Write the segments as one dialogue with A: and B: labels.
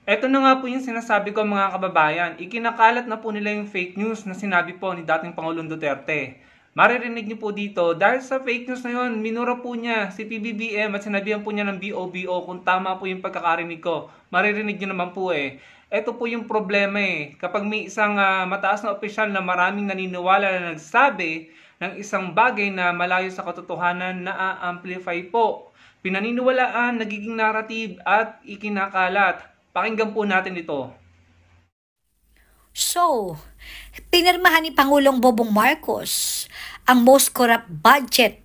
A: Eto na nga po yung sinasabi ko mga kababayan. Ikinakalat na po nila yung fake news na sinabi po ni dating Pangulong Duterte. Maririnig niyo po dito, dahil sa fake news na yun, minura po niya si PBBM at sinabihan po niya ng BOBO kung tama po yung pagkakarinig ko. Maririnig niyo naman po eh. Eto po yung problema eh. Kapag may isang mataas na opisyal na maraming naniniwala na nagsabi ng isang bagay na malayo sa katotohanan, na-amplify po. Pinaniniwalaan, nagiging narrative at ikinakalat. Pakinggan po natin ito.
B: So, pinirmahan ni Pangulong Bongbong Marcos ang most corrupt budget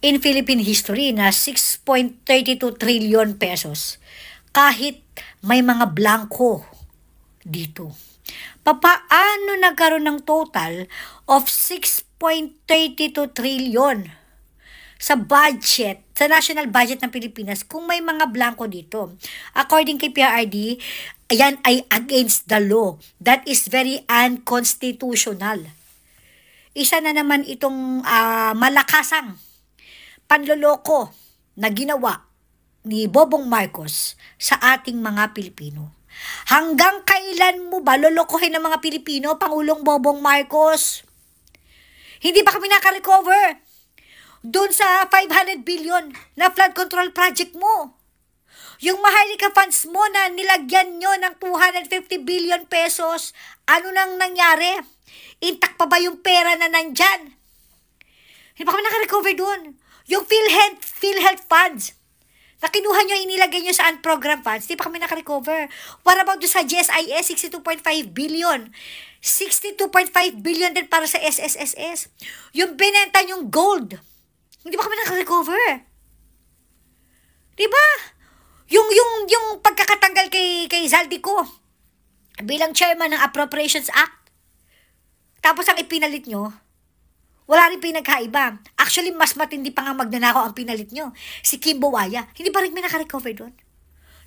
B: in Philippine history na 6.32 trillion pesos. Kahit may mga blanco dito. Papaano nagkaroon ng total of 6.32 trillion sa budget, sa national budget ng Pilipinas kung may mga blanco dito? According kay PRRD, ayan ay against the law. That is very unconstitutional. Isa na naman itong malakasang panloloko na ginawa ni Bongbong Marcos sa ating mga Pilipino. Hanggang kailan mo ba lolokohin ng mga Pilipino, Pangulong Bongbong Marcos? Hindi ba kami naka-recover doon sa 500 billion na flood control project mo? Yung Maharlika funds mo na nilagyan nyo ng 250 billion pesos, ano nang nangyari? Intact pa ba yung pera na nandyan? Hindi ba kami naka-recover doon? Yung PhilHealth funds na kinuha nyo, inilagay nyo sa program funds, di pa kami naka-recover. What about doon sa GSIS, 62.5 billion? 62.5 billion din para sa SSSS. Yung binenta yung gold, hindi pa kami naka-recover. Di ba? Yung pagkakatanggal kay Zaldico bilang chairman ng Appropriations Act, tapos ang ipinalit nyo, wala rin pinagkaiba. Actually, mas matindi pa nga magnanakaw ang pinalit nyo. Si Kim Buwaya, hindi pa rin may naka-recover doon.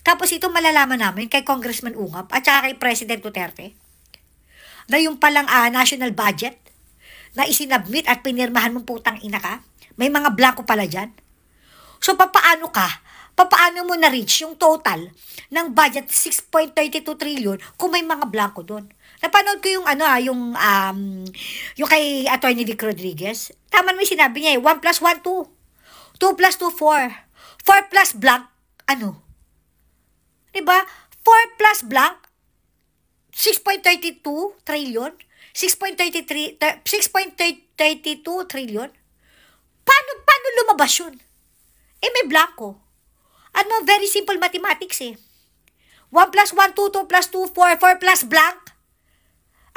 B: Tapos ito malalaman namin kay Congressman Ungab at saka kay President Duterte na yung palang national budget na isinabmit at pinirmahan mong putang ina ka, may mga blanco pala dyan. So, papaano mo na-reach yung total ng budget 6.32 trillion kung may mga blanco doon? Napanood ko yung yung kay Attorney Vic Rodriguez. Tama naman yung sinabi niya eh, 1 plus 1, 2. 2 plus 2, 4. 4 plus blank, ano? Diba? 4 plus blank, 6.32 trillion. 6.32 trillion. Paano lumabas yun? Eh, may blanco. Ano, very simple mathematics eh. 1 plus 1, 2, 2 plus 2, 4, 4 plus blank.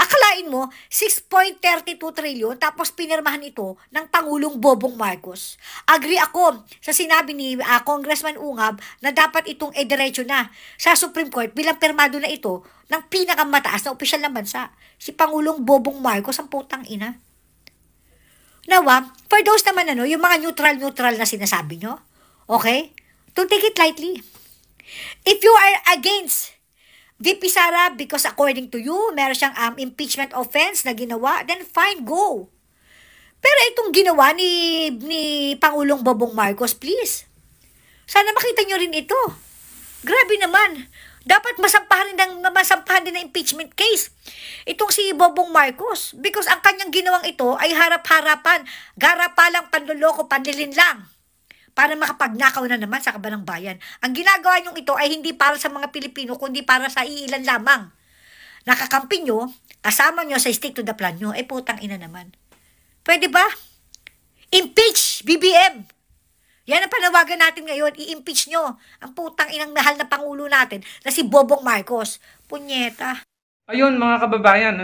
B: Akalain mo, 6.32 trillion tapos pinirmahan ito ng Pangulong Bongbong Marcos. Agree ako sa sinabi ni Congressman Ungab na dapat itong diretso na sa Supreme Court bilang pirmado na ito ng pinakamataas na opisyal ng bansa. Si Pangulong Bongbong Marcos, ang putang ina. Nawa, for those naman yung mga neutral na sinasabi nyo, okay? Don't take it lightly. If you are against VP Sara because according to you, meron siyang impeachment offense na ginawa, then fine, go. Pero itong ginawa ni Pangulong Bongbong Marcos, please. Sana makita nyo rin ito. Grabe naman. Dapat masampahan din ng impeachment case itong si Bongbong Marcos because ang kanyang ginawang ito ay harap-harapan, garapalang panloloko, panlilin lang para makapagnakaw na naman sa kabanang bayan. Ang ginagawa nyo ito ay hindi para sa mga Pilipino, kundi para sa iilan lamang. Nakakampi nyo, kasama nyo sa stick to the plan nyo, ay putang ina naman. Pwede ba? Impeach BBM! Yan ang panawagan natin ngayon, i-impeach nyo ang putang inang mahal na Pangulo natin na si Bongbong Marcos. Punyeta.
A: Ayun mga kababayan,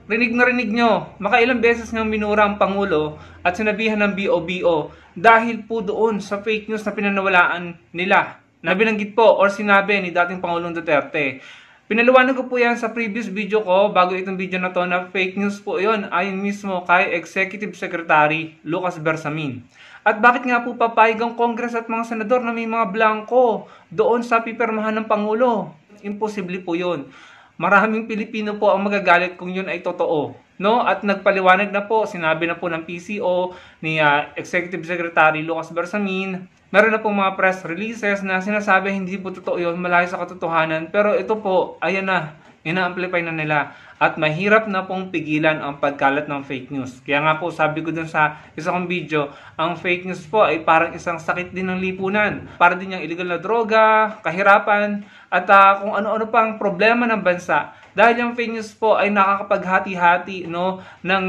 A: rinig na rinig nyo, makailang beses nang minura ang Pangulo at sinabihan ng BOBO dahil po doon sa fake news na pinanawalaan nila na binanggit po or sinabi ni dating Pangulong Duterte. Pinaliwanag ko po yan sa previous video ko bago itong video na to na fake news po yon ayon mismo kay Executive Secretary Lucas Bersamin. At bakit nga po papayag ang Congress at mga senador na may mga blanco doon sa pipirmahan ng Pangulo? Imposible po yun. Maraming Pilipino po ang magagalit kung yun ay totoo. No? At nagpaliwanag na po, sinabi na po ng PCO ni Executive Secretary Lucas Bersamin Meron na pong mga press releases na sinasabi hindi po totoo yun, malayo sa katotohanan. Pero ito po, ayan na, ina-amplify na nila. At mahirap na pong pigilan ang pagkalat ng fake news. Kaya nga po, sabi ko dun sa isa kong video, ang fake news po ay parang isang sakit din ng lipunan. Para din yung illegal na droga, kahirapan, at kung ano-ano pang problema ng bansa. Dahil yung fake news po ay nakakapaghati-hati no, ng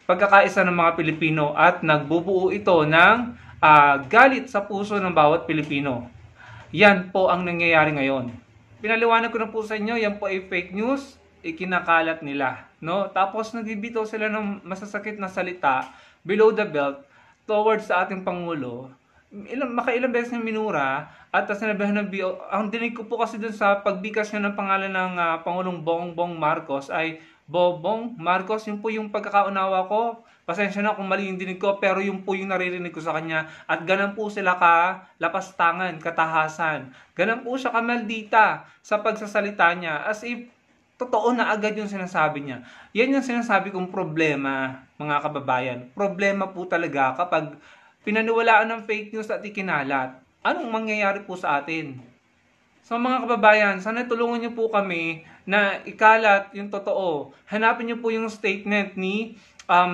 A: pagkakaisa ng mga Pilipino at nagbubuo ito ng galit sa puso ng bawat Pilipino. Yan po ang nangyayari ngayon. Pinaliwanag ko na po sa inyo, yan po ay fake news, ikinakalat nila. No? Tapos nagbibitaw sila ng masasakit na salita below the belt towards sa ating Pangulo. Makailang beses niya minura at sinabihan ng BO. Ang dinig ko po kasi dun sa pagbikas niya ng pangalan ng Pangulong Bongbong Marcos ay Bobong Marcos, yun po yung pagkakaunawa ko. Pasensya na kung mali yung dinig ko, pero yun po yung naririnig ko sa kanya. At ganun po sila lapastangan, katahasan. Ganun po siya kamaldita sa pagsasalita niya. As if, totoo na agad yung sinasabi niya. Yan yung sinasabi kong problema, mga kababayan. Problema po talaga kapag pinaniwalaan ng fake news at ikinalat. Anong mangyayari po sa atin? So mga kababayan, sana tulungan niyo po kami na ikalat yung totoo. Hanapin niyo po yung statement ni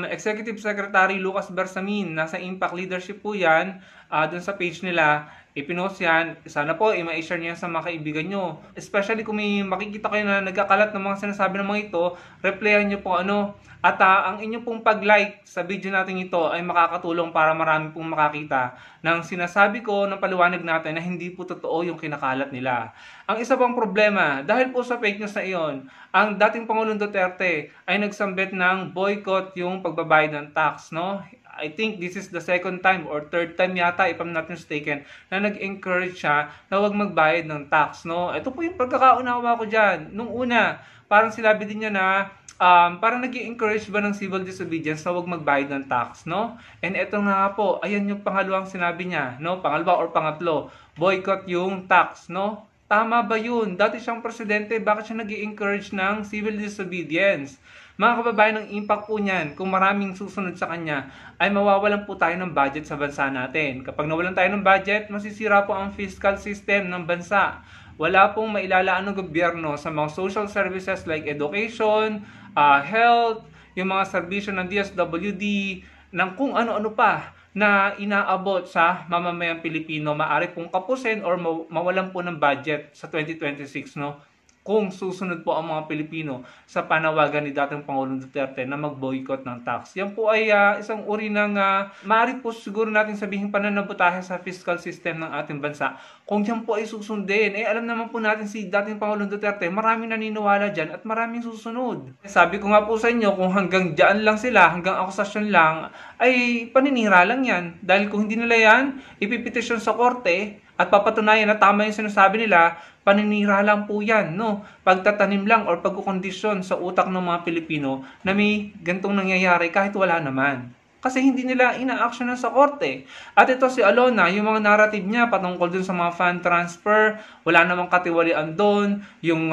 A: Executive Secretary Lucas Bersamin. Nasa Impact Leadership po yan. Dun sa page nila, ipinost yan. Sana po, i-share niya sa mga kaibigan nyo. Especially kung may makikita kayo na nagkakalat ng mga sinasabi ng mga ito, replyan nyo po ano. At ang inyong pong pag-like sa video natin ito ay makakatulong para marami pong makakita ng sinasabi ko, ng paliwanag natin na hindi po totoo yung kinakalat nila. Ang isa pang problema, dahil po sa fake news na iyon, ang dating Pangulong Duterte ay nagsambit ng boycott yung pagbabayad ng tax, no? I think this is the second time or third time yata, if I'm not mistaken, na nag-encourage siya na huwag magbayad ng tax, no? Ito po yung pagkakaunawa ko dyan. Nung una, parang sinabi din niya na parang nag-i-encourage ba ng civil disobedience na huwag magbayad ng tax, no? And eto nga po, ayan yung pangalawang sinabi niya, no? Pangalawa or pangatlo, boycott yung tax, no? Tama ba yun? Dati siyang presidente, bakit siya nag-i-encourage ng civil disobedience? Mga kababayan, ng impact po niyan, kung maraming susunod sa kanya, ay mawawalan po tayo ng budget sa bansa natin. Kapag nawalan tayo ng budget, masisira po ang fiscal system ng bansa. Wala pong mailalaan ng gobyerno sa mga social services like education, health, yung mga serbisyo ng DSWD, ng kung ano-ano pa na inaabot sa mamamayang Pilipino, maaari pong kapusin or mawalan po ng budget sa 2026, no? Kung susunod po ang mga Pilipino sa panawagan ni dating Pangulong Duterte na mag-boycott ng tax. Yan po ay isang uri ng maaari po siguro natin sabihin pananabutahe sa fiscal system ng ating bansa. Kung yan po ay susundin, alam naman po natin si dating Pangulong Duterte, maraming naniniwala dyan at maraming susunod. Sabi ko nga po sa inyo, kung hanggang dyan lang sila, hanggang akusasyon lang, ay paninira lang yan. Dahil kung hindi nila yan, ipipetisyon sa korte, at papatunayan na tama yung sinasabi nila, paninira lang po yan, no? Pagtatanim lang or pagkukondisyon sa utak ng mga Pilipino na may gantong nangyayari kahit wala naman. Kasi hindi nila ina-actionan sa korte. At ito si Alona, yung mga narrative niya patungkol dun sa mga fund transfer, wala namang katiwalian doon, yung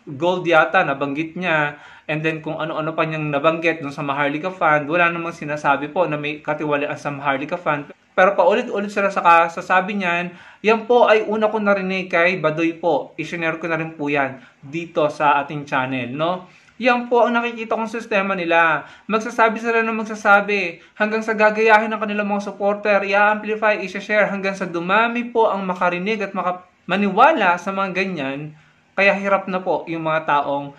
A: gold yata nabanggit niya, and then kung ano-ano pa niyang nabanggit dun sa Maharlika Fund, wala namang sinasabi po na may katiwalian sa Maharlika Fund. Pero paulit-ulit sila sa kasasabi niyan, yan po ay una ko narinig kay Badoy po. I-share ko na rin po yan dito sa ating channel, no? Yan po ang nakikita kong sistema nila. Magsasabi sila ng magsasabi hanggang sa gagayahin ng kanilang mga supporter, i-amplify, i-share hanggang sa dumami po ang makarinig at maniwala sa mga ganyan. Kaya hirap na po yung mga taong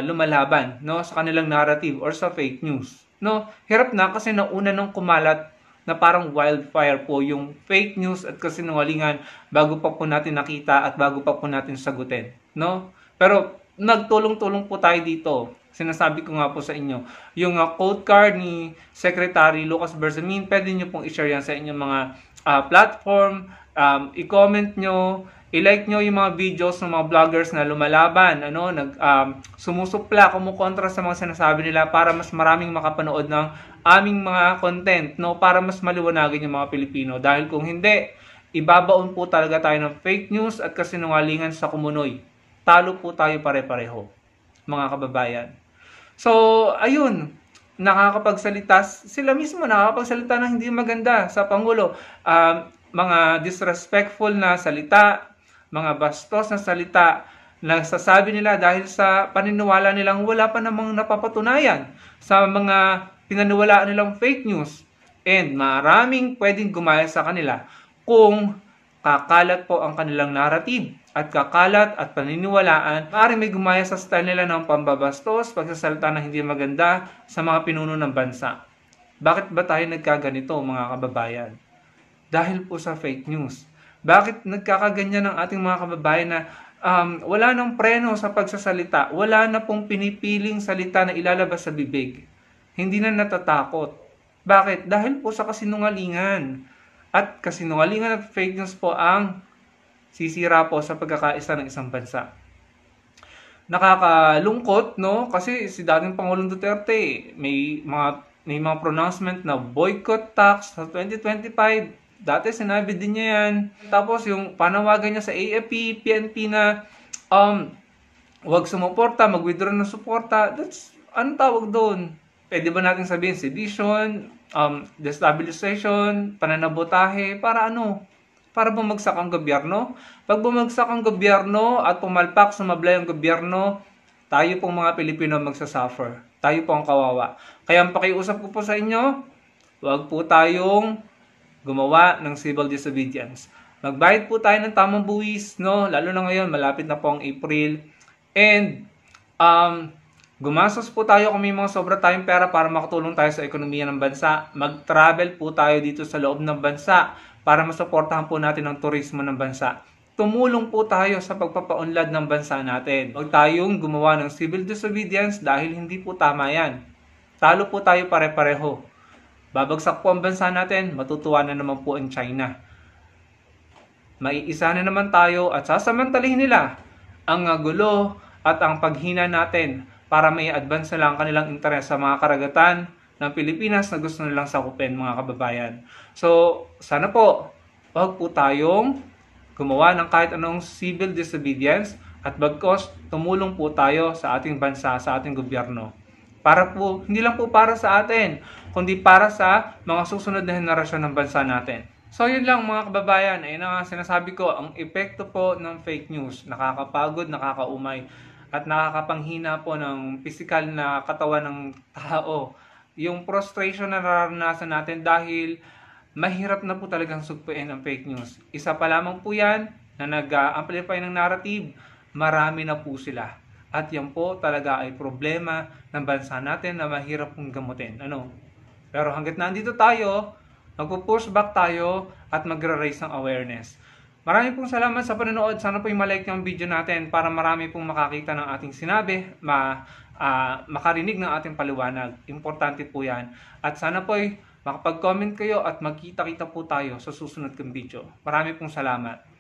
A: lumalaban, no, sa kanilang narrative or sa fake news. No, hirap na kasi nauna nang kumalat na parang wildfire po yung fake news at kasinungalingan bago pa po natin nakita at bago pa po natin sagutin, no? Pero nagtulong-tulong po tayo dito. Sinasabi ko nga po sa inyo, yung quote card ni Secretary Lucas Bersamin, pwede nyo pong i-share yan sa inyong mga platform, i-comment nyo, i-like nyo yung mga videos ng mga vloggers na lumalaban, sumusupla, kumukontra sa mga sinasabi nila para mas maraming makapanood ng aming mga content, no, para mas maliwanagan yung mga Pilipino. Dahil kung hindi, ibabaon po talaga tayo ng fake news at kasinungalingan sa kumunoy. Talo po tayo pare-pareho, mga kababayan. So, ayun, sila mismo nakakapagsalita ng hindi maganda sa Pangulo. mga disrespectful na salita, mga bastos na salita na sasabi nila dahil sa paniniwala nilang wala pa namang napapatunayan sa mga pinaniwalaan nilang fake news. And maraming pwedeng gumaya sa kanila kung kakalat po ang kanilang narrative at kakalat at paniniwalaan. Maaaring may gumaya sa style nila ng pambabastos, pagsasalita na hindi maganda sa mga pinuno ng bansa. Bakit ba tayo nagkaganito, mga kababayan? Dahil po sa fake news. Bakit nagkakaganyan ng ating mga kababayan na wala nang preno sa pagsasalita, wala na pong pinipiling salita na ilalabas sa bibig, hindi na natatakot. Bakit? Dahil po sa kasinungalingan. At kasinungalingan at fake news po ang sisira po sa pagkakaisa ng isang bansa. Nakakalungkot, no? Kasi si dating Pangulong Duterte, may mga pronouncement na boycott tax sa 2025. Dati sinabi din niya yan. Tapos yung panawagan niya sa AFP, PNP na huwag sumuporta, mag-withdraw ng suporta. That's, anong tawag doon? Pwede ba natin sabihin sedition, destabilization, pananabotahe, para ano? Para bumagsak ang gobyerno? Pag bumagsak ang gobyerno at pumalpak, sumablay ang gobyerno, tayo pong mga Pilipino magsasuffer. Tayo po ang kawawa. Kaya ang pakiusap ko po sa inyo, huwag po tayong gumawa ng civil disobedience. Magbayad po tayo ng tamang buwis, no? Lalo na ngayon, malapit na po ang April. And, gumastos po tayo kung may mga sobra tayong pera para makatulong tayo sa ekonomiya ng bansa. Mag-travel po tayo dito sa loob ng bansa para masuportahan po natin ang turismo ng bansa. Tumulong po tayo sa pagpapaunlad ng bansa natin. Huwag tayong gumawa ng civil disobedience dahil hindi po tama yan. Talo po tayo pare-pareho. Babagsak po ang bansa natin, matutuwa na naman po ang China. Maiisa na naman tayo at sasamantalihin nila ang gulo at ang paghina natin para may advance na lang kanilang interes sa mga karagatan ng Pilipinas na gusto nilang sakupin, mga kababayan. So, sana po, huwag po tayong gumawa ng kahit anong civil disobedience at bagkos tumulong po tayo sa ating bansa, sa ating gobyerno. Para po, hindi lang po para sa atin, kundi para sa mga susunod na henerasyon ng bansa natin. So yun lang mga kababayan, ayun ang sinasabi ko, ang epekto po ng fake news, nakakapagod, nakakaumay, at nakakapanghina po ng pisikal na katawan ng tao. Yung frustration na nararanasan natin dahil mahirap na po talagang sugpuin ang fake news. Isa pa lamang po yan na nag-amplify ng narrative, marami na po sila. At yan po talaga ay problema ng bansa natin na mahirap pong gamutin. Pero hanggat nandito tayo, magpo-push back tayo at magre-raise ng awareness. Maraming pong salamat sa panonood. Sana po i-like yung video natin para marami pong makakita ng ating sinabi, makarinig ng ating paliwanag. Importante po yan. At sana po makapag-comment kayo at magkita-kita po tayo sa susunod kong video. Maraming pong salamat.